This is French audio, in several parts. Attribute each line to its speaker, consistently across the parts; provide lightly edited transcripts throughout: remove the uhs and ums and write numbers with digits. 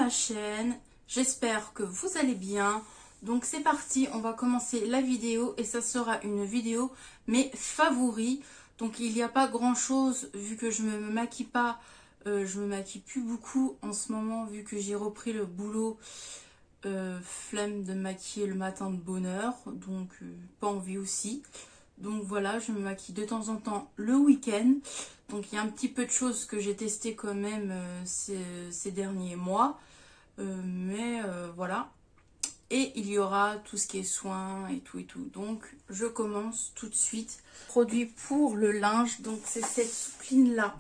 Speaker 1: ma chaîne. J'espère que vous allez bien. Donc c'est parti, on va commencer la vidéo et ça sera une vidéo mes favoris. Donc il n'y a pas grand chose vu que je me maquille pas, je me maquille plus beaucoup en ce moment vu que j'ai repris le boulot. Flemme de me maquiller le matin de bonne heure, donc pas envie aussi. Donc voilà, je me maquille de temps en temps le week-end. Donc il y a un petit peu de choses que j'ai testé quand même ces derniers mois. Mais voilà. Et il y aura tout ce qui est soins et tout et tout. Donc je commence tout de suite. Produit pour le linge. Donc c'est cette soupline là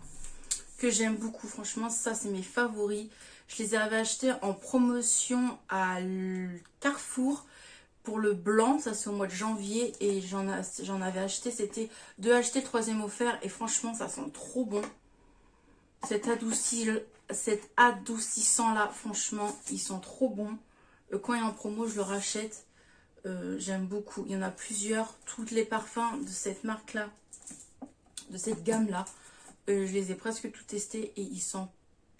Speaker 1: que j'aime beaucoup. Franchement ça c'est mes favoris. Je les avais achetés en promotion à Carrefour. Pour le blanc, ça c'est au mois de janvier et j'en avais acheté, c'était 2 achetés, 3e offert et franchement ça sent trop bon. Cet adoucissant là, franchement, ils sont trop bons. Quand il est en promo, je le rachète. J'aime beaucoup. Il y en a plusieurs, tous les parfums de cette marque là, de cette gamme là. Je les ai presque tous testés et ils sont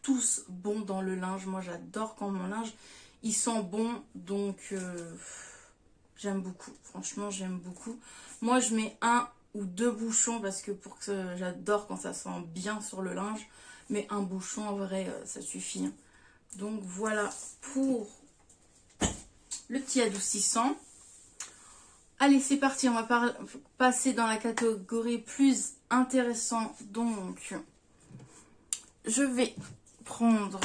Speaker 1: tous bons dans le linge. Moi j'adore quand mon linge, il sent bon, donc... j'aime beaucoup, franchement j'aime beaucoup. Moi je mets 1 ou 2 bouchons parce que j'adore quand ça sent bien sur le linge. Mais un bouchon en vrai ça suffit. Hein. Donc voilà pour le petit adoucissant. Allez c'est parti, on va passer dans la catégorie plus intéressant. Donc je vais prendre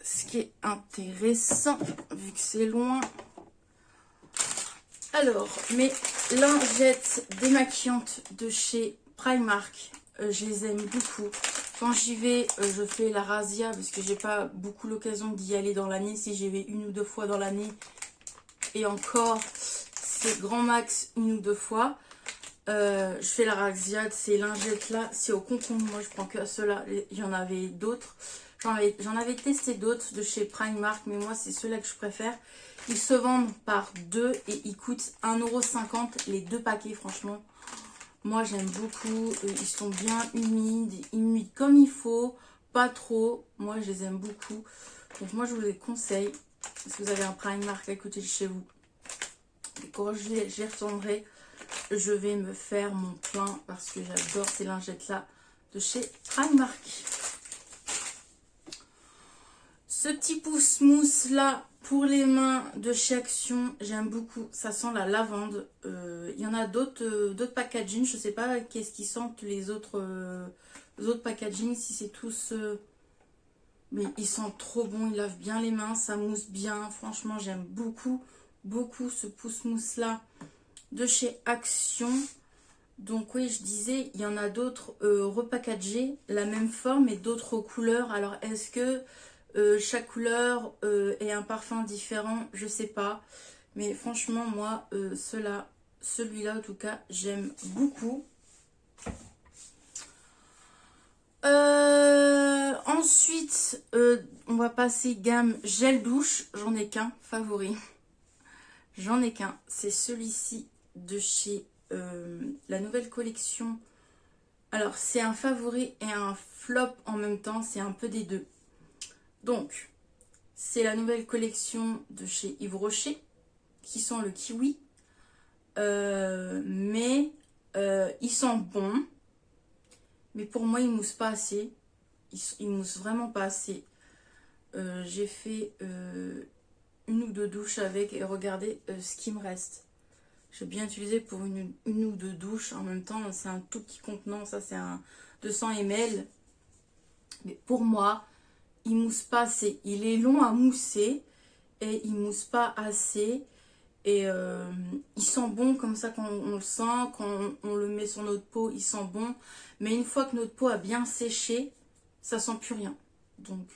Speaker 1: ce qui est intéressant vu que c'est loin. Alors, mes lingettes démaquillantes de chez Primark, je les aime beaucoup. Quand j'y vais, je fais la razzia parce que j'ai pas beaucoup l'occasion d'y aller dans l'année. Si j'y vais 1 ou 2 fois dans l'année, et encore, c'est grand max 1 ou 2 fois. Je fais la razzia de ces lingettes là, c'est au concombre. Moi je prends que ceux-là, il y en avait d'autres. J'en avais testé d'autres de chez Primark, mais moi c'est ceux-là que je préfère. Ils se vendent par 2 et ils coûtent 1,50 € les 2 paquets, franchement. Moi j'aime beaucoup, ils sont bien humides comme il faut, pas trop. Moi je les aime beaucoup. Donc moi je vous les conseille, si vous avez un Primark à côté de chez vous. Et quand j'y retournerai, je vais me faire mon plein parce que j'adore ces lingettes là de chez Primark. Ce petit pouce mousse là pour les mains de chez Action, j'aime beaucoup. Ça sent la lavande. Il y en a d'autres packaging. Je sais pas qu'est-ce qu'ils sentent les autres packaging. Si c'est tous... mais ils sentent trop bon. Ils lavent bien les mains. Ça mousse bien. Franchement, j'aime beaucoup, beaucoup ce pouce mousse là de chez Action. Donc oui, je disais, il y en a d'autres repackagés, la même forme et d'autres couleurs. Alors est-ce que chaque couleur est un parfum différent? Je sais pas. Mais franchement, moi, celui-là en tout cas, j'aime beaucoup. Ensuite, on va passer gamme gel douche. J'en ai qu'un favori. J'en ai qu'un. C'est celui-ci de chez la nouvelle collection. Alors, c'est un favori et un flop en même temps. C'est un peu des deux. Donc, c'est la nouvelle collection de chez Yves Rocher qui sent le kiwi. Mais il sent bon. Mais pour moi, il mousse pas assez. Il mousse vraiment pas assez. J'ai fait 1 ou 2 douches avec et regardez ce qui me reste. J'ai bien utilisé pour une ou 2 douches. En même temps, c'est un tout petit contenant. Ça, c'est un 200 ml. Mais pour moi, il mousse pas assez. Il est long à mousser et il mousse pas assez. Et il sent bon comme ça quand on le sent. Quand on le met sur notre peau, il sent bon. Mais une fois que notre peau a bien séché, ça sent plus rien. Donc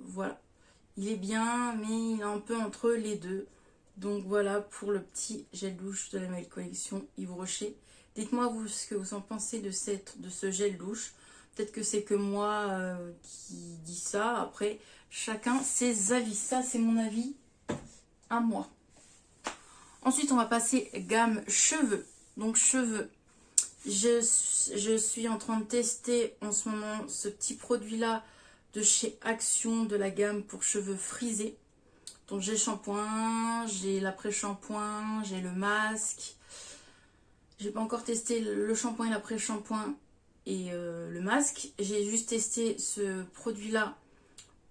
Speaker 1: voilà. Il est bien, mais il est un peu entre les deux. Donc voilà pour le petit gel douche de la nouvelle collection Yves Rocher. Dites-moi vous ce que vous en pensez de ce gel douche. Peut-être que c'est que moi qui dis ça. Après, chacun ses avis. Ça, c'est mon avis à moi. Ensuite, on va passer gamme cheveux. Donc, cheveux. Je suis en train de tester en ce moment ce petit produit-là de chez Action, de la gamme pour cheveux frisés. Donc j'ai le shampoing, j'ai l'après-shampoing, j'ai le masque. J'ai pas encore testé le shampoing et l'après-shampoing et le masque. J'ai juste testé ce produit-là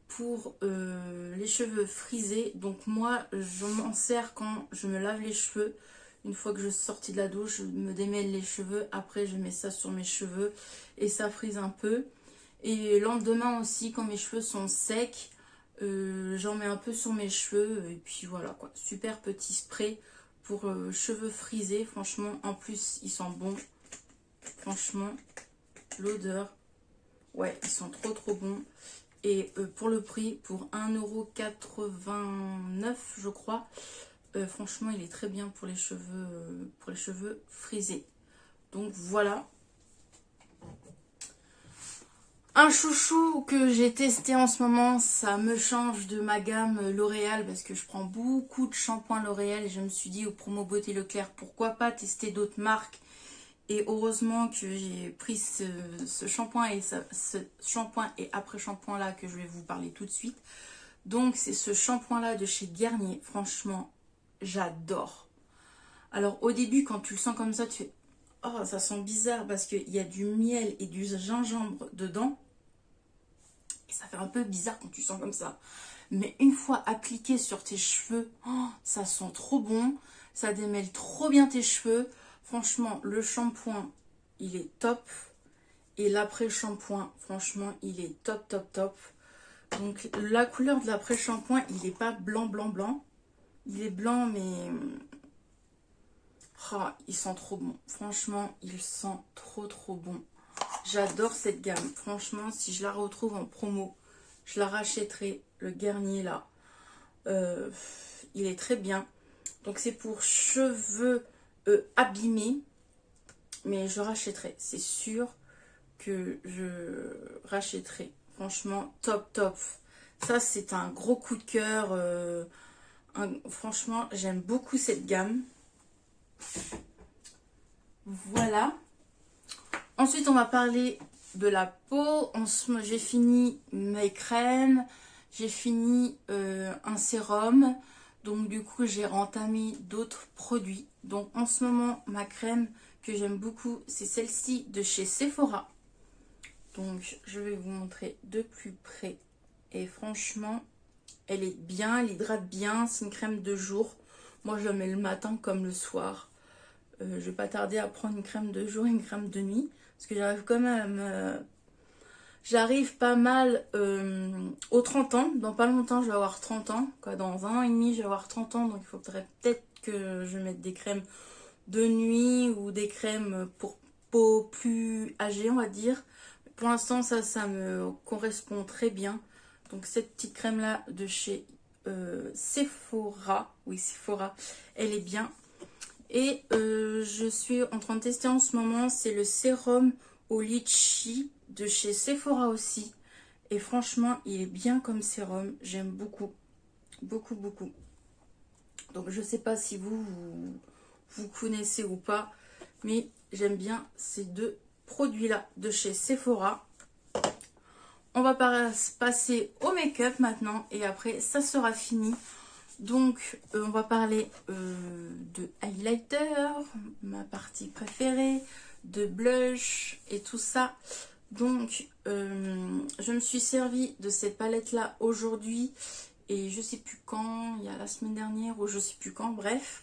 Speaker 1: pour les cheveux frisés. Donc moi, je m'en sers quand je me lave les cheveux. Une fois que je suis sortie de la douche, je me démêle les cheveux. Après, je mets ça sur mes cheveux et ça frise un peu. Et le lendemain aussi, quand mes cheveux sont secs, j'en mets un peu sur mes cheveux. Et puis voilà quoi, super petit spray pour cheveux frisés. Franchement, en plus, ils sont bons. Franchement, l'odeur, ouais, ils sont trop bons. Et pour le prix, pour 1,89 € je crois, franchement il est très bien pour les cheveux frisés. Donc voilà. Un chouchou que j'ai testé en ce moment, ça me change de ma gamme L'Oréal parce que je prends beaucoup de shampoing L'Oréal et je me suis dit au promo Beauté Leclerc, pourquoi pas tester d'autres marques. Et heureusement que j'ai pris ce shampoing et après-shampoing là que je vais vous parler tout de suite. Donc c'est ce shampoing là de chez Garnier. Franchement, j'adore. Alors au début quand tu le sens comme ça, tu fais « Oh, ça sent bizarre parce qu'il y a du miel et du gingembre dedans. » Et ça fait un peu bizarre quand tu sens comme ça. Mais une fois appliqué sur tes cheveux, oh, ça sent trop bon. Ça démêle trop bien tes cheveux. Franchement, le shampoing, il est top. Et l'après-shampoing, franchement, il est top. Donc, la couleur de l'après-shampoing, il n'est pas blanc. Il est blanc, mais... Oh, il sent trop bon. Franchement, il sent trop bon. J'adore cette gamme. Franchement, si je la retrouve en promo, je la rachèterai. Le Garnier, là. Il est très bien. Donc, c'est pour cheveux... abîmé, mais je rachèterai, c'est sûr que je rachèterai. Franchement, top. Ça, c'est un gros coup de cœur. Franchement, j'aime beaucoup cette gamme. Voilà. Ensuite, on va parler de la peau. J'ai fini mes crèmes. J'ai fini un sérum. Donc du coup, j'ai entamé d'autres produits. Donc en ce moment, ma crème que j'aime beaucoup, c'est celle-ci de chez Sephora. Donc je vais vous montrer de plus près. Et franchement, elle est bien, elle hydrate bien. C'est une crème de jour. Moi, je la mets le matin comme le soir. Je vais pas tarder à prendre une crème de jour et une crème de nuit. Parce que j'arrive quand même... J'arrive pas mal aux 30 ans. Dans pas longtemps, je vais avoir 30 ans. Quoi, dans 1 an et demi, je vais avoir 30 ans. Donc, il faudrait peut-être que je mette des crèmes de nuit ou des crèmes pour peau plus âgée, on va dire. Pour l'instant, ça me correspond très bien. Donc, cette petite crème-là de chez Sephora. Oui, Sephora. Elle est bien. Et je suis en train de tester en ce moment. C'est le sérum au litchi de chez Sephora aussi. Et franchement, il est bien comme sérum. J'aime beaucoup. Beaucoup. Donc, je sais pas si vous connaissez ou pas. Mais j'aime bien ces deux produits-là de chez Sephora. On va passer au make-up maintenant. Et après, ça sera fini. Donc, on va parler de highlighter, ma partie préférée, de blush et tout ça. Donc, je me suis servi de cette palette-là aujourd'hui et je sais plus quand, il y a la semaine dernière ou je sais plus quand, bref.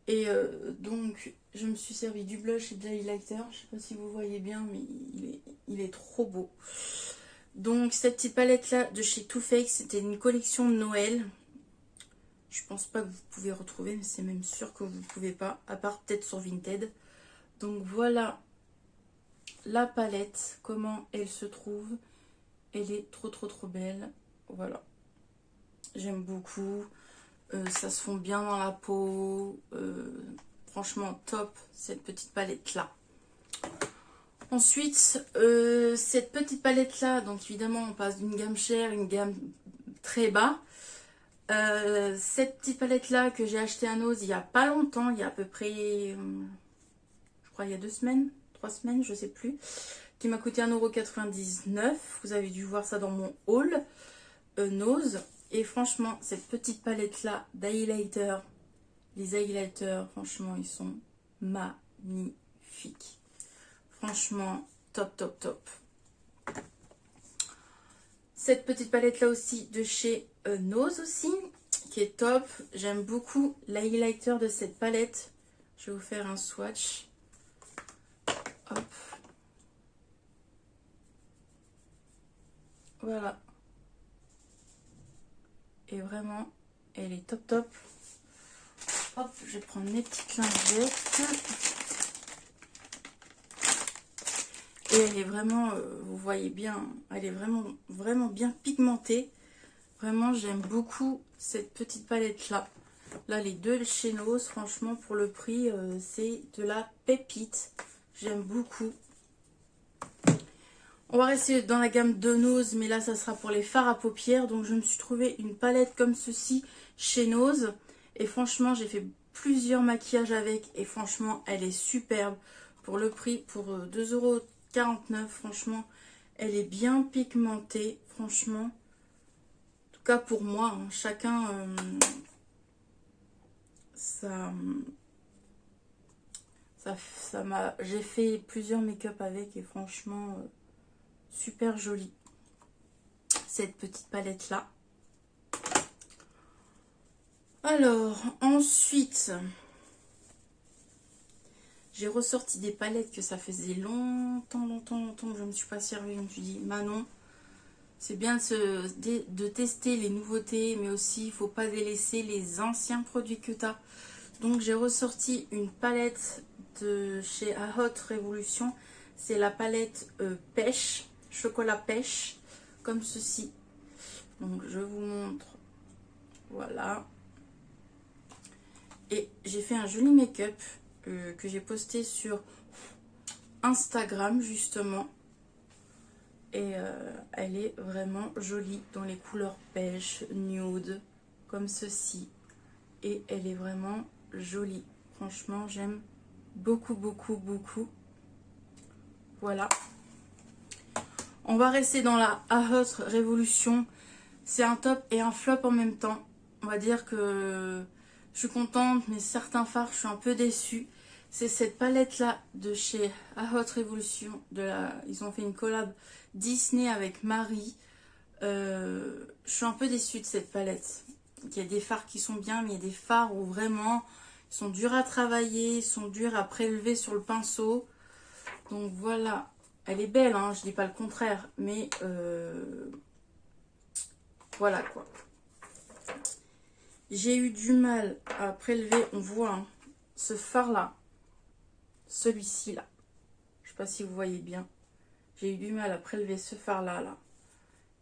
Speaker 1: Et donc, je me suis servi du blush et de l'highlighter. Je sais pas si vous voyez bien, mais il est trop beau. Donc, cette petite palette-là de chez Too Faced, c'était une collection de Noël. Je pense pas que vous pouvez retrouver, mais c'est même sûr que vous pouvez pas, à part peut-être sur Vinted. Donc voilà la palette, comment elle se trouve. Elle est trop belle. Voilà. J'aime beaucoup. Ça se fond bien dans la peau. Franchement top, cette petite palette-là. Ensuite, cette petite palette-là, donc évidemment on passe d'une gamme chère à une gamme très bas. Cette petite palette là que j'ai acheté à Nose il y a pas longtemps, il y a à peu près je crois il y a 2 semaines, 3 semaines, je sais plus. qui m'a coûté 1,99 €. Vous avez dû voir ça dans mon haul Nose. Et franchement, cette petite palette là d'highlighter, les highlighters, franchement, ils sont magnifiques. Franchement, top, top, top. Cette petite palette là aussi de chez Nose aussi, qui est top. J'aime beaucoup l'highlighter de cette palette. Je vais vous faire un swatch. Hop. Voilà. Et vraiment, elle est top top. Hop, je vais prendre mes petites lingettes. Et elle est vraiment, vous voyez bien, elle est vraiment bien pigmentée. Vraiment, j'aime beaucoup cette petite palette là. Là, les deux chez Nose, franchement, pour le prix, c'est de la pépite. J'aime beaucoup. On va rester dans la gamme de Nose, mais là, ça sera pour les fards à paupières. Donc, je me suis trouvé une palette comme ceci chez Nose. Et franchement, j'ai fait plusieurs maquillages avec. Et franchement, elle est superbe. Pour le prix, pour 2,49 €, franchement, elle est bien pigmentée. Franchement, en tout cas pour moi, hein, chacun... j'ai fait plusieurs make-up avec et franchement super jolie cette petite palette là. Alors ensuite j'ai ressorti des palettes que ça faisait longtemps que je ne me suis pas servie. Je me suis dit Manon, c'est bien de tester les nouveautés, mais aussi il faut pas délaisser les anciens produits que tu as. Donc j'ai ressorti une palette de chez A Hot Revolution. C'est la palette pêche, chocolat pêche, comme ceci. Donc je vous montre. Voilà. Et j'ai fait un joli make-up que j'ai posté sur Instagram justement. Et elle est vraiment jolie dans les couleurs pêche, nude, comme ceci. Et elle est vraiment jolie. Franchement, j'aime beaucoup, beaucoup, beaucoup. Voilà. On va rester dans la A Hot Revolution. C'est un top et un flop en même temps. On va dire que je suis contente, mais certains fards, je suis un peu déçue. C'est cette palette-là de chez A Hot Revolution. Ils ont fait une collab Disney avec Marie. Je suis un peu déçue de cette palette. Il y a des fards qui sont bien, mais il y a des fards où vraiment ils sont durs à travailler, ils sont durs à prélever sur le pinceau. Donc voilà, elle est belle, hein, je dis pas le contraire, mais voilà quoi. J'ai eu du mal à prélever, on voit hein, ce fard là, celui-ci là. Je sais pas si vous voyez bien. J'ai eu du mal à prélever ce fard là.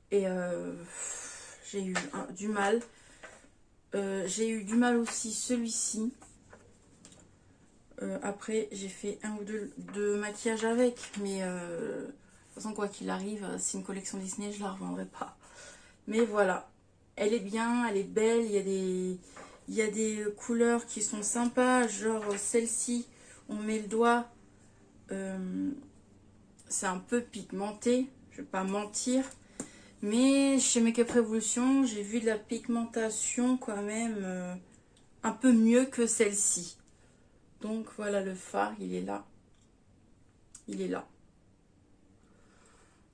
Speaker 1: Et j'ai eu du mal. J'ai eu du mal aussi celui-ci. Après, j'ai fait un ou deux maquillages avec. Mais de toute façon, quoi qu'il arrive, c'est une collection Disney, je la revendrai pas. Mais voilà. Elle est bien, elle est belle. Il y a des couleurs qui sont sympas. Genre celle-ci, on met le doigt. C'est un peu pigmenté. Je vais pas mentir. Mais chez Make-up Revolution, j'ai vu de la pigmentation quand même un peu mieux que celle-ci. Donc voilà le fard, il est là. Il est là.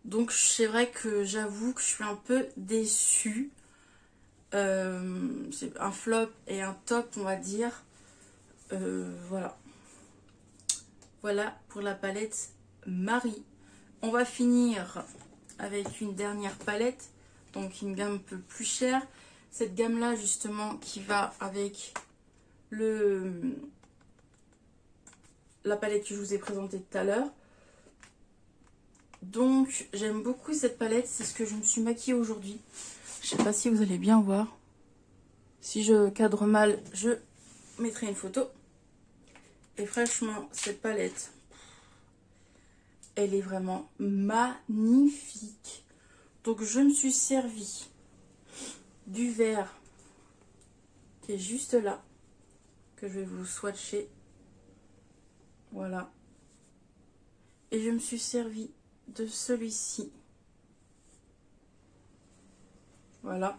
Speaker 1: Donc c'est vrai que j'avoue que je suis un peu déçue. C'est un flop et un top, on va dire. Voilà. Voilà pour la palette Marie. On va finir avec une dernière palette, donc une gamme un peu plus chère. Cette gamme là justement qui va avec la palette que je vous ai présentée tout à l'heure. Donc j'aime beaucoup cette palette, c'est ce que je me suis maquillée aujourd'hui. Je sais pas si vous allez bien voir. Si je cadre mal, je mettrai une photo. Et franchement, cette palette, elle est vraiment magnifique. Donc je me suis servi du vert qui est juste là, que je vais vous swatcher. Voilà. Et je me suis servi de celui-ci. Voilà.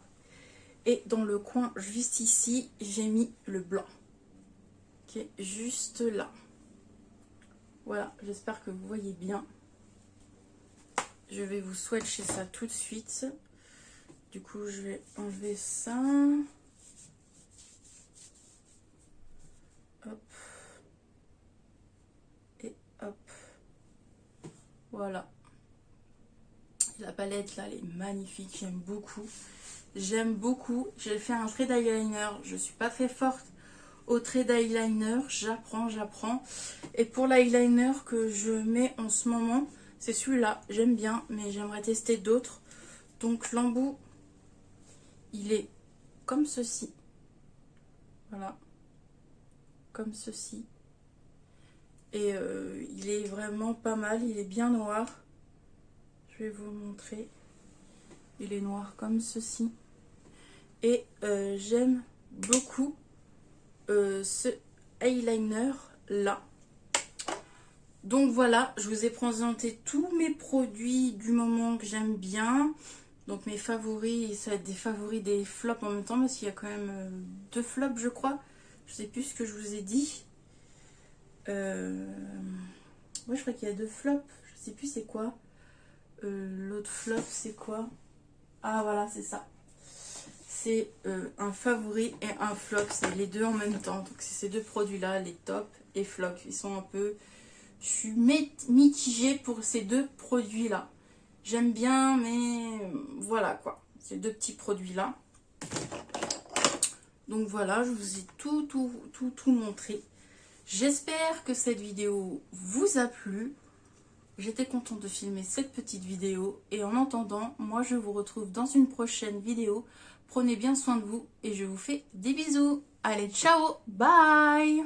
Speaker 1: Et dans le coin juste ici, j'ai mis le blanc. Qui est juste là. Voilà, j'espère que vous voyez bien. Je vais vous swatcher ça tout de suite. Du coup, je vais enlever ça. Hop. Et hop. Voilà. La palette là, elle est magnifique. J'aime beaucoup. J'aime beaucoup. J'ai fait un trait d'eyeliner. Je suis pas très forte au trait d'eyeliner. J'apprends. Et pour l'eyeliner que je mets en ce moment, c'est celui-là. J'aime bien, mais j'aimerais tester d'autres. Donc l'embout, il est comme ceci. Voilà. Comme ceci. Et il est vraiment pas mal. Il est bien noir. Je vais vous montrer. Il est noir comme ceci. Et j'aime beaucoup ce eyeliner là. Donc voilà, je vous ai présenté tous mes produits du moment que j'aime bien. Donc mes favoris, ça va être des favoris, des flops en même temps, parce qu'il y a quand même 2 flops je crois. Je sais plus ce que je vous ai dit. Ouais, je crois qu'il y a 2 flops. Je sais plus c'est quoi. L'autre flop c'est quoi? Ah voilà, c'est ça. C'est un favori et un flop. C'est les deux en même temps. Donc c'est ces 2 produits là, les top et flop. Ils sont un peu... Je suis mitigée pour ces 2 produits là. J'aime bien, mais voilà quoi. Ces 2 petits produits là. Donc voilà, je vous ai tout montré. J'espère que cette vidéo vous a plu. J'étais contente de filmer cette petite vidéo. Et en attendant, moi je vous retrouve dans une prochaine vidéo. Prenez bien soin de vous et je vous fais des bisous. Allez, ciao, bye!